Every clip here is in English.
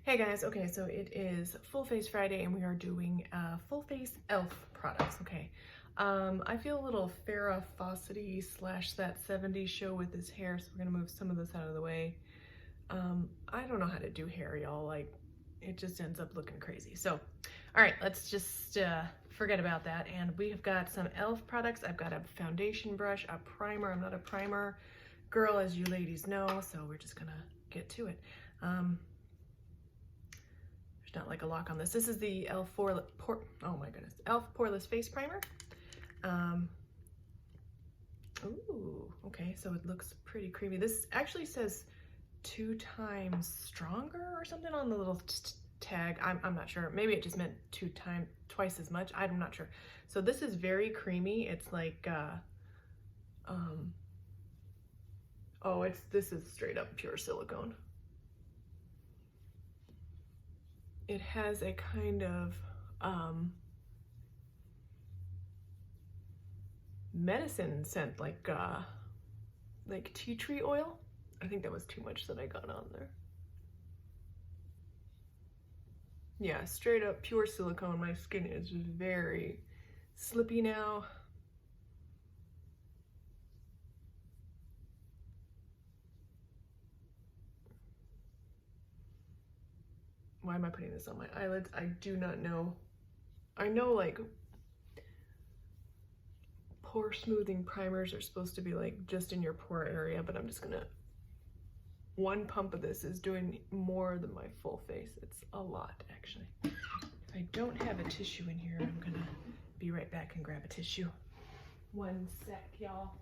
Hey guys, okay, so it is Full Face Friday and we are doing full face e.l.f. products, okay. I feel a little Farrah Fawcett-y slash that 70s show with his hair, so we're gonna move some of this out of the way. I don't know how to do hair, y'all, like, it just ends up looking crazy. So, all right, let's just forget about that. And we have got some e.l.f. products. I've got a foundation brush, a primer. I'm not a primer girl, as you ladies know, so we're just gonna get to it. Not like a lock on this. This is the e.l.f. e.l.f. Poreless Face Primer. Ooh, okay, so it looks pretty creamy. This actually says 2 times stronger or something on the little tag. I'm not sure. Maybe it just meant twice as much. I'm not sure. So this is very creamy. It's like, this is straight up pure silicone. It has a kind of medicine scent, like tea tree oil. I think that was too much that I got on there. Yeah, straight up pure silicone. My skin is very slippy now. Why am I putting this on my eyelids? I do not know. I know like pore smoothing primers are supposed to be like just in your pore area, but I'm just gonna, one pump of this is doing more than my full face. It's a lot actually. If I don't have a tissue in here, I'm gonna be right back and grab a tissue. One sec, y'all.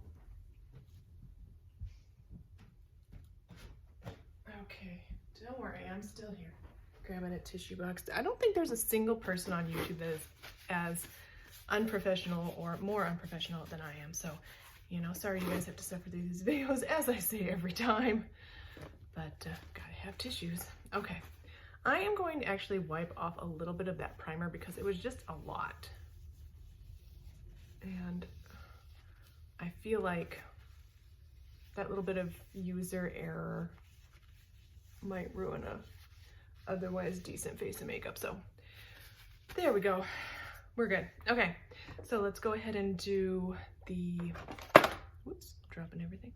Okay, don't worry, I'm still here. Grabbing a tissue box. I don't think there's a single person on YouTube that is as unprofessional or more unprofessional than I am. So, you know, sorry you guys have to suffer through these videos, as I say every time. But gotta have tissues. Okay, I am going to actually wipe off a little bit of that primer because it was just a lot. And I feel like that little bit of user error might ruin a otherwise decent face and makeup. So there we go, we're good. Okay, so let's go ahead and do the, whoops, dropping everything.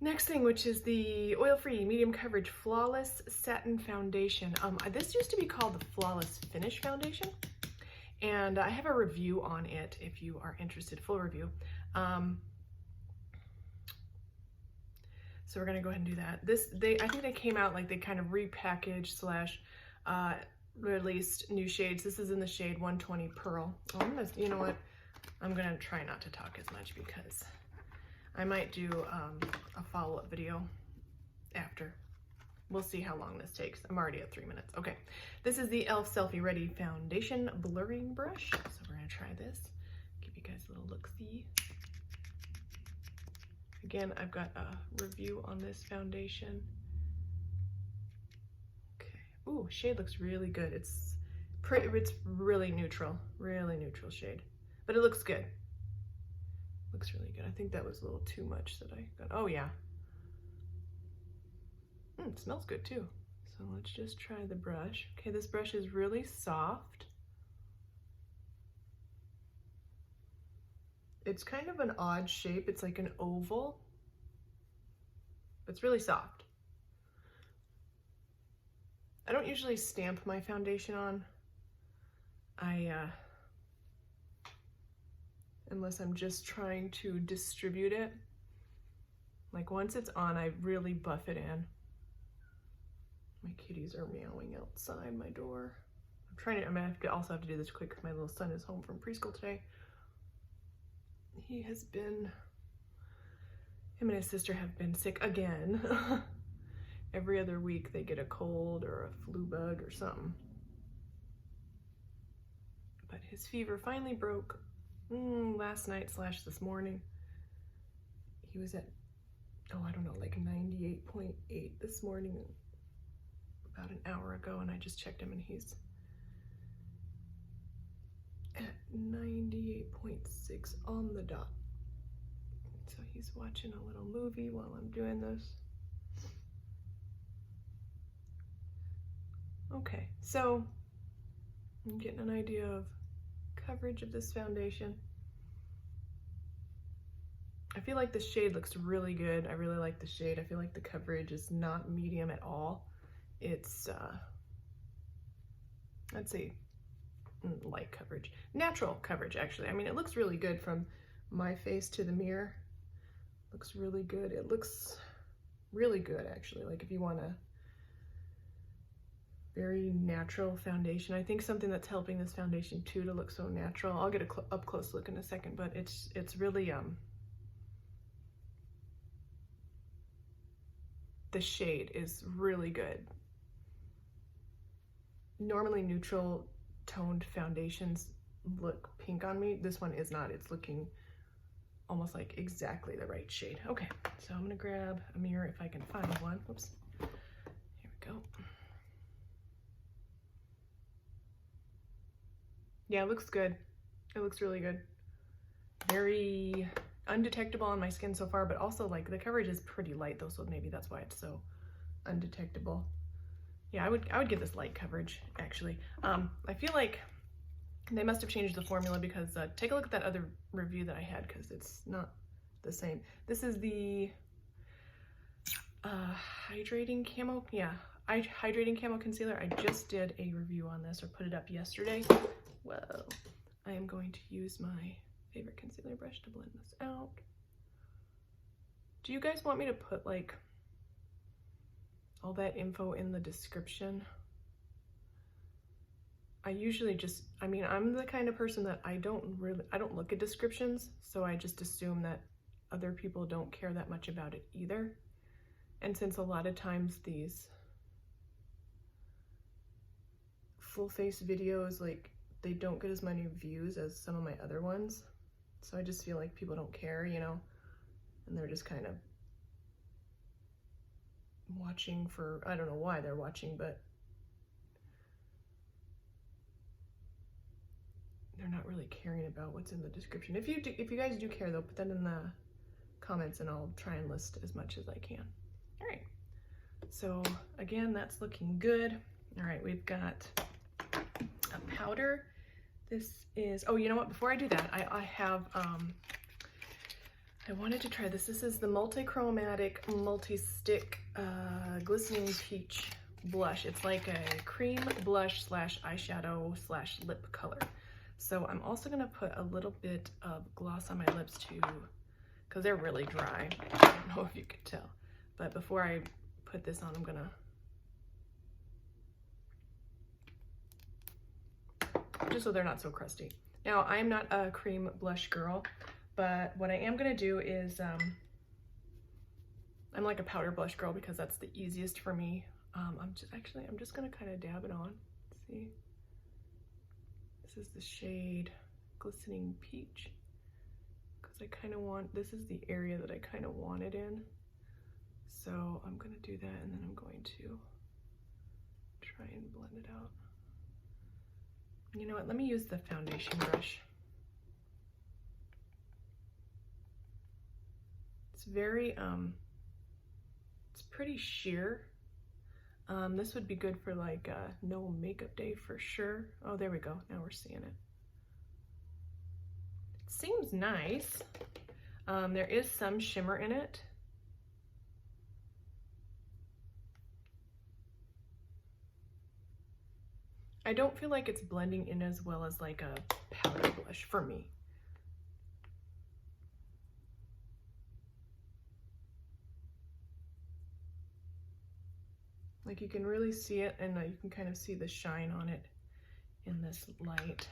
Next thing, which is the oil-free medium coverage flawless satin foundation. This used to be called the Flawless Finish Foundation, and I have a review on it if you are interested, full review. So we're gonna go ahead and do that. I think they came out, like they kind of repackaged slash released new shades. This is in the shade 120 Pearl. Oh, you know what? I'm gonna try not to talk as much because I might do a follow-up video after. We'll see how long this takes. I'm already at 3 minutes. Okay, this is the e.l.f. Selfie Ready Foundation Blurring Brush. So we're gonna try this. Give you guys a little look-see. Again, I've got a review on this foundation. Okay. Ooh, shade looks really good. It's really neutral shade, but it looks good. Looks really good. I think that was a little too much that I got. Oh yeah. It smells good too. So let's just try the brush. Okay, this brush is really soft. It's kind of an odd shape. It's like an oval. It's really soft. I don't usually stamp my foundation on. Unless I'm just trying to distribute it. Like once it's on, I really buff it in. My kitties are meowing outside my door. I'm gonna also have to do this quick because my little son is home from preschool today. Him and his sister have been sick again. Every other week they get a cold or a flu bug or something. But his fever finally broke last night / this morning. He was at, I don't know, like 98.8 this morning, about an hour ago, and I just checked him and he's at 98.6 on the dot. So he's watching a little movie while I'm doing this. Okay, so I'm getting an idea of coverage of this foundation. I feel like the shade looks really good. I really like the shade. I feel like the coverage is not medium at all. It's, I'd say light coverage. Natural coverage, actually. I mean, it looks really good from my face to the mirror. Looks really good. It looks really good, actually. Like if you want a very natural foundation. I think something that's helping this foundation too to look so natural. I'll get a up close look in a second, but it's really, the shade is really good. Normally neutral toned foundations look pink on me. This one is not. It's looking almost like exactly the right shade. Okay, so I'm gonna grab a mirror if I can find one. Whoops. Here we go. Yeah, it looks good. It looks really good. Very undetectable on my skin so far, but also like the coverage is pretty light though, so maybe that's why it's so undetectable. Yeah, I would give this light coverage actually. I feel like they must have changed the formula because take a look at that other review that I had because it's not the same. This is the Hydrating Camo. Yeah, Hydrating Camo Concealer. I just did a review on this or put it up yesterday. Whoa. I am going to use my favorite concealer brush to blend this out. Do you guys want me to put like all that info in the description? I usually just, I mean, I'm the kind of person that I don't look at descriptions, so I just assume that other people don't care that much about it either. And since a lot of times these full face videos, like, they don't get as many views as some of my other ones, so I just feel like people don't care, you know, and they're just kind of watching for, I don't know why they're watching, but they're not really caring about what's in the description. If you guys do care though, put that in the comments and I'll try and list as much as I can. All right, so again, that's looking good. All right, we've got a powder. This is, oh, you know what, before I do that, I have, I wanted to try this. This is the Monochromatic Multi-Stick Glistening Peach Blush. It's like a cream blush slash eyeshadow slash lip color. So I'm also gonna put a little bit of gloss on my lips too, because they're really dry. I don't know if you could tell. But before I put this on, I'm gonna just so they're not so crusty. Now, I'm not a cream blush girl, but what I am gonna do is, I'm like a powder blush girl because that's the easiest for me. I'm just gonna kind of dab it on. Let's see. This is the shade Glistening Peach, because I kind of want, this is the area that I kind of want it in. So I'm gonna do that, and then I'm going to try and blend it out. You know what, let me use the foundation brush. It's very, it's pretty sheer. This would be good for like a no makeup day for sure. Oh, there we go, now we're seeing it. It seems nice. There is some shimmer in it. I don't feel like it's blending in as well as like a powder blush for me. Like you can really see it, and you can kind of see the shine on it in this light.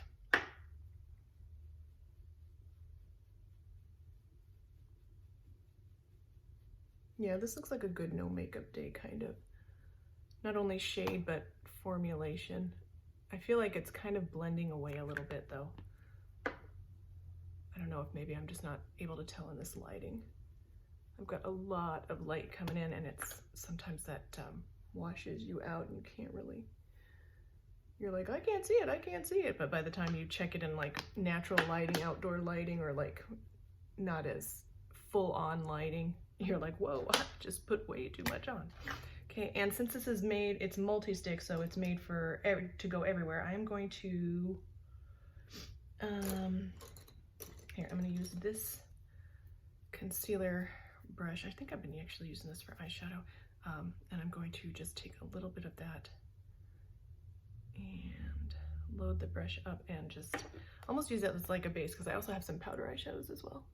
Yeah, this looks like a good no makeup day kind of. Not only shade, but formulation. I feel like it's kind of blending away a little bit though. I don't know if maybe I'm just not able to tell in this lighting. I've got a lot of light coming in, and it's sometimes that washes you out and you can't really, you're like, I can't see it, I can't see it. But by the time you check it in like natural lighting, outdoor lighting, or like not as full on lighting, you're like, whoa, I just put way too much on. Okay, and since this is made, it's multi-stick, so it's made for to go everywhere. I am going to, here, I'm gonna use this concealer brush. I think I've been actually using this for eyeshadow. And I'm going to just take a little bit of that and load the brush up and just almost use it as like a base, because I also have some powder eyeshadows as well.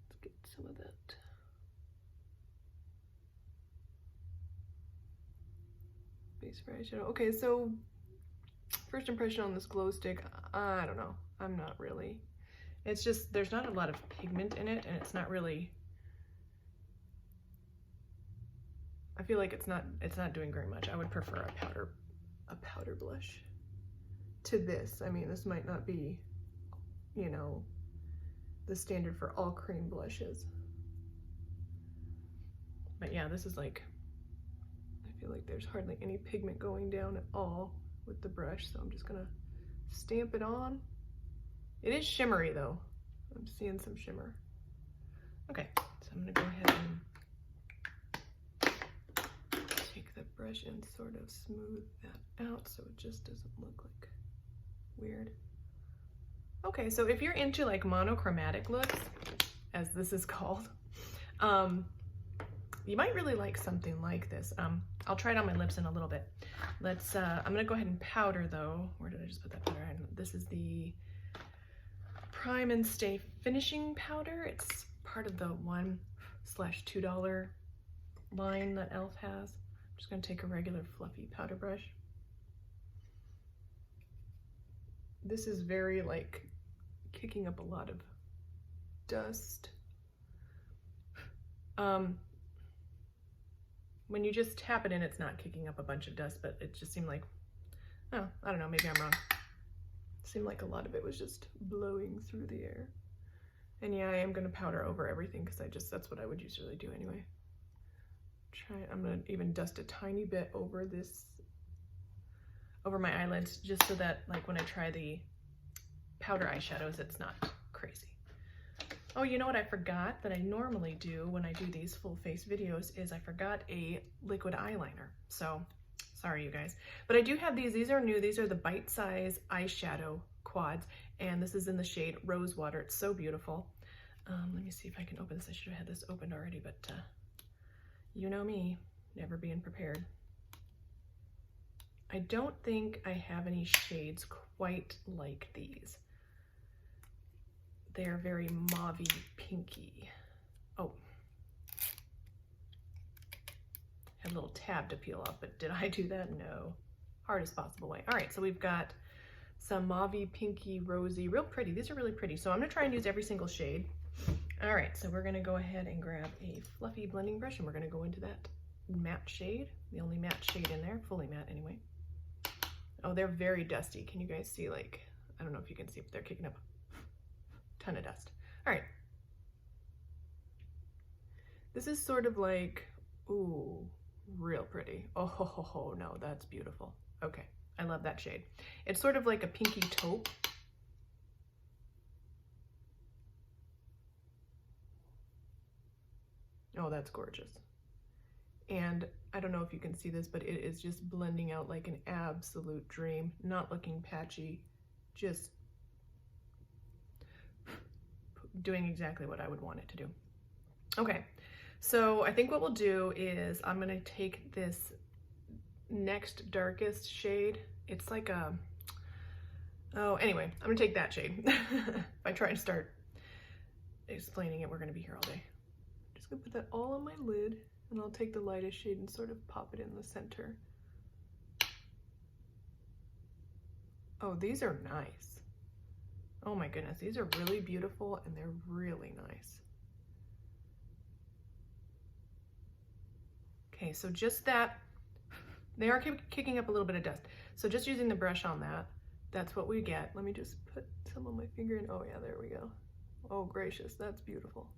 Let's get some of that. Base for eyeshadow. Okay, so first impression on this glow stick, I don't know. I'm not really. It's just, there's not a lot of pigment in it, and it's not really, I feel like it's not doing very much. I would prefer a powder blush to this. I mean, this might not be, you know, the standard for all cream blushes. But yeah, this is like, I feel like there's hardly any pigment going down at all with the brush, so I'm just gonna stamp it on. It is shimmery though. I'm seeing some shimmer. Okay, so I'm gonna go ahead and take the brush and sort of smooth that out so it just doesn't look like weird. Okay, so if you're into like monochromatic looks, as this is called, you might really like something like this. I'll try it on my lips in a little bit. Let's, I'm gonna go ahead and powder though. Where did I just put that powder in? This is the Prime and Stay Finishing Powder. It's part of the $1/$2 line that e.l.f. has. I'm just gonna take a regular fluffy powder brush. This is very like kicking up a lot of dust. When you just tap it in, it's not kicking up a bunch of dust, but it just seemed like, oh, I don't know, maybe I'm wrong. It seemed like a lot of it was just blowing through the air. And yeah, I am gonna powder over everything because that's what I would usually do anyway. I'm gonna even dust a tiny bit over this, over my eyelids, just so that like when I try the powder eyeshadows, it's not crazy. Oh, you know what I forgot that I normally do when I do these full face videos is I forgot a liquid eyeliner. So sorry you guys, but I do have these. These are new. These are the Bite Size Eyeshadow Quads, and this is in the shade Rose Water. It's so beautiful. Let me see if I can open this. I should have had this opened already, but you know me, never being prepared. I don't think I have any shades quite like these. They're very mauvey pinky. Oh, had a little tab to peel off, but did I do that? No. Hardest possible way. All right, so we've got some mauvey, pinky, rosy, real pretty. These are really pretty. So I'm gonna try and use every single shade. All right, so we're gonna go ahead and grab a fluffy blending brush and we're gonna go into that matte shade, the only matte shade in there, fully matte anyway. Oh, they're very dusty. Can you guys see, like, I don't know if you can see, but they're kicking up a ton of dust. All right. This is sort of like, ooh, real pretty. Oh, ho, ho, ho, no, that's beautiful. Okay, I love that shade. It's sort of like a pinky taupe. Oh, that's gorgeous. And I don't know if you can see this, but it is just blending out like an absolute dream, not looking patchy, just doing exactly what I would want it to do. Okay, so I think what we'll do is I'm gonna take this next darkest shade. It's like a, oh, anyway, I'm gonna take that shade. If I try and start explaining it, we're gonna be here all day. I'm just gonna put that all on my lid, and I'll take the lightest shade and sort of pop it in the center. Oh, these are nice. Oh my goodness, these are really beautiful and they're really nice. Okay, so just that, they are kicking up a little bit of dust. So just using the brush on that, that's what we get. Let me just put some on my finger and, oh yeah, there we go. Oh gracious, that's beautiful.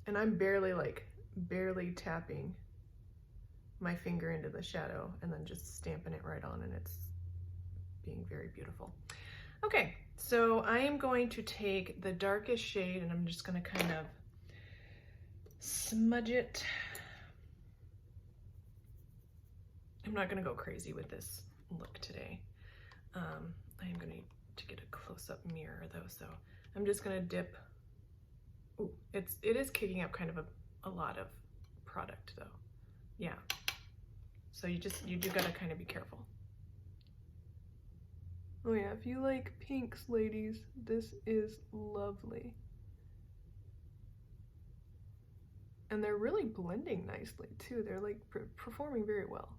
And I'm barely tapping my finger into the shadow and then just stamping it right on, and it's being very beautiful. Okay, so I am going to take the darkest shade and I'm just gonna kind of smudge it. I'm not gonna go crazy with this look today. I am gonna need to get a close-up mirror though, so I'm just gonna dip. Ooh, it is kicking up kind of a lot of product though. Yeah. So you do gotta kind of be careful. Oh yeah, if you like pinks, ladies, this is lovely. And they're really blending nicely too. They're like performing very well.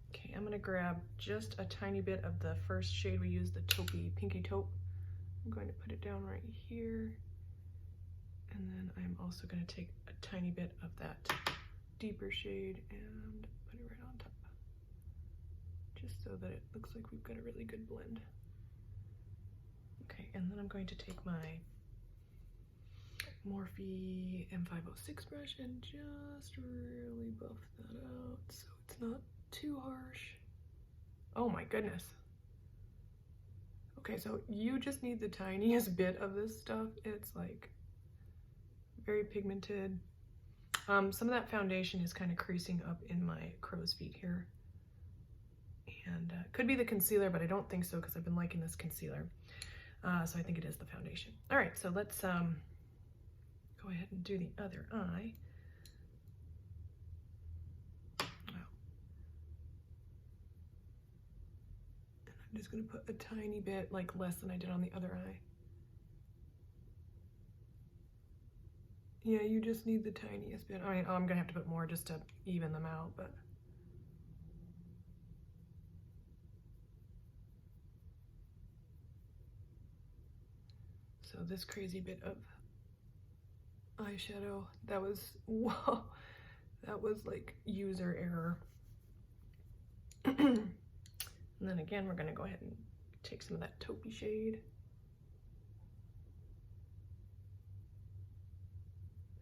Okay, I'm gonna grab just a tiny bit of the first shade we used, the taupey, pinky taupe. I'm going to put it down right here. And then I'm also gonna take a tiny bit of that deeper shade and put it right on top. Just so that it looks like we've got a really good blend. Okay, and then I'm going to take my Morphe M506 brush and just really buff that out so it's not too harsh. Oh my goodness. Okay, so you just need the tiniest bit of this stuff. It's like very pigmented. Some of that foundation is kind of creasing up in my crow's feet here. And could be the concealer, but I don't think so because I've been liking this concealer. So I think it is the foundation. All right, so let's go ahead and do the other eye. Wow. And I'm just gonna put a tiny bit, like less than I did on the other eye. Yeah, you just need the tiniest bit. I mean, I'm gonna have to put more just to even them out, but. So this crazy bit of eyeshadow, that was, whoa, that was like user error. And then again, we're gonna go ahead and take some of that taupey shade.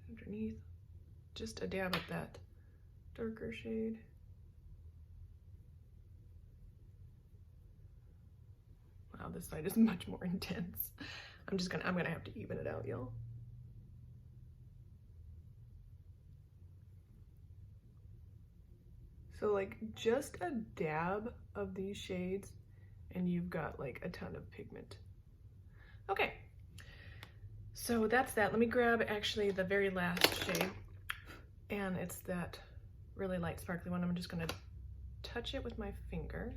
Underneath, just a dab of that darker shade. Wow, this side is much more intense. I'm gonna have to even it out, y'all. So like just a dab of these shades and you've got like a ton of pigment. Okay, so that's that. Let me grab actually the very last shade, and it's that really light sparkly one. I'm just gonna touch it with my finger.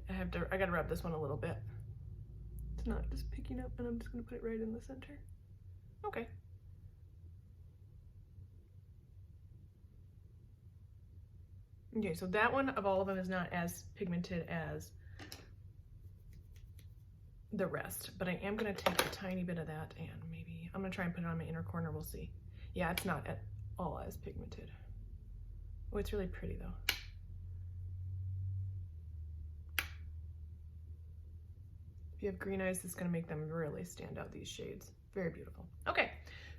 I gotta rub this one a little bit. It's not just picking up, and I'm just gonna put it right in the center. Okay. Okay, so that one of all of them is not as pigmented as the rest, but I am gonna take a tiny bit of that and maybe, I'm gonna try and put it on my inner corner, we'll see. Yeah, it's not at all as pigmented. Oh, it's really pretty though. If you have green eyes, this is gonna make them really stand out, these shades. Very beautiful. Okay,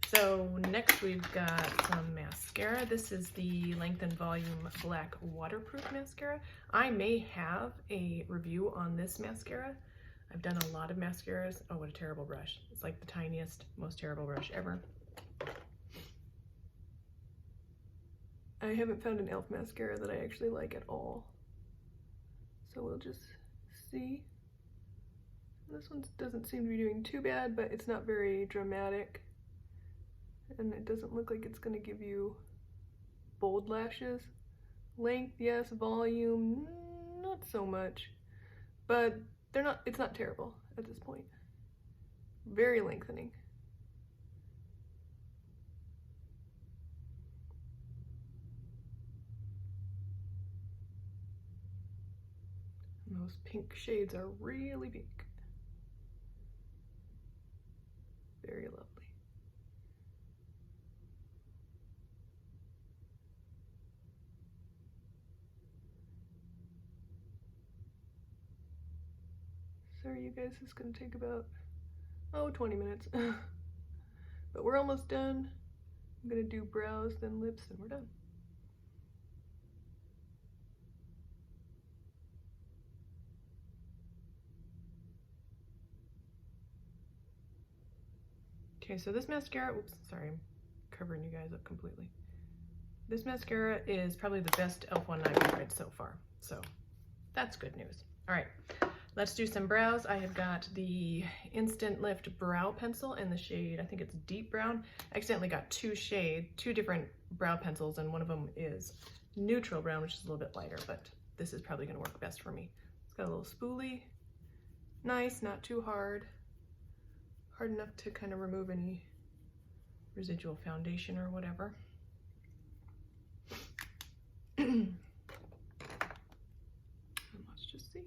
so next we've got some mascara. This is the Length and Volume Black Waterproof Mascara. I may have a review on this mascara. I've done a lot of mascaras. Oh, what a terrible brush. It's like the tiniest, most terrible brush ever. I haven't found an e.l.f. mascara that I actually like at all. So we'll just see. This one doesn't seem to be doing too bad, but it's not very dramatic. And it doesn't look like it's gonna give you bold lashes. Length, yes. Volume, not so much. But it's not terrible at this point. Very lengthening. And those pink shades are really pink. Very lovely. Sorry, you guys, this is gonna take about, 20 minutes. But we're almost done. I'm gonna do brows, then lips, and we're done. Okay, so this mascara, oops, sorry, I'm covering you guys up completely. This mascara is probably the best e.l.f. one I've tried so far, so that's good news. All right, let's do some brows. I have got the Instant Lift Brow Pencil in the shade, I think it's Deep Brown. I accidentally got two different brow pencils, and one of them is Neutral Brown, which is a little bit lighter, but this is probably gonna work best for me. It's got a little spoolie, nice, not too hard. Hard enough to kind of remove any residual foundation or whatever. And let's just see.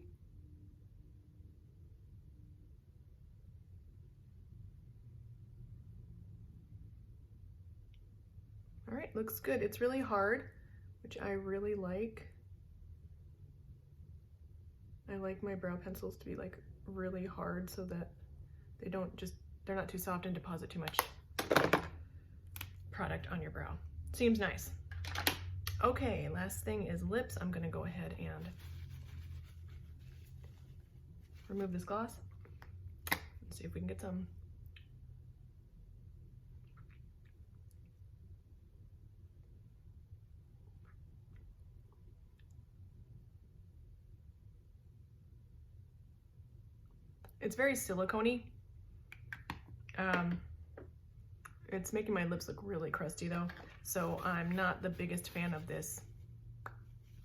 All right, looks good. It's really hard, which I really like. I like my brow pencils to be like really hard so that they're not too soft and deposit too much product on your brow. Seems nice. Okay, last thing is lips. I'm gonna go ahead and remove this gloss. Let's see if we can get some. It's very silicone-y. It's making my lips look really crusty though, so I'm not the biggest fan of this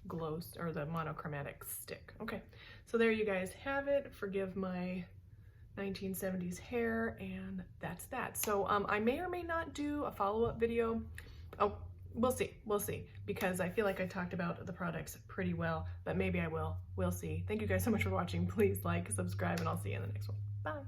glow or the monochromatic stick. Okay, so there you guys have it. Forgive my 1970s hair, and that's that. So I may or may not do a follow-up video. Oh, we'll see, because I feel like I talked about the products pretty well, but maybe I will. We'll see. Thank you guys so much for watching. Please like, subscribe, and I'll see you in the next one. Bye.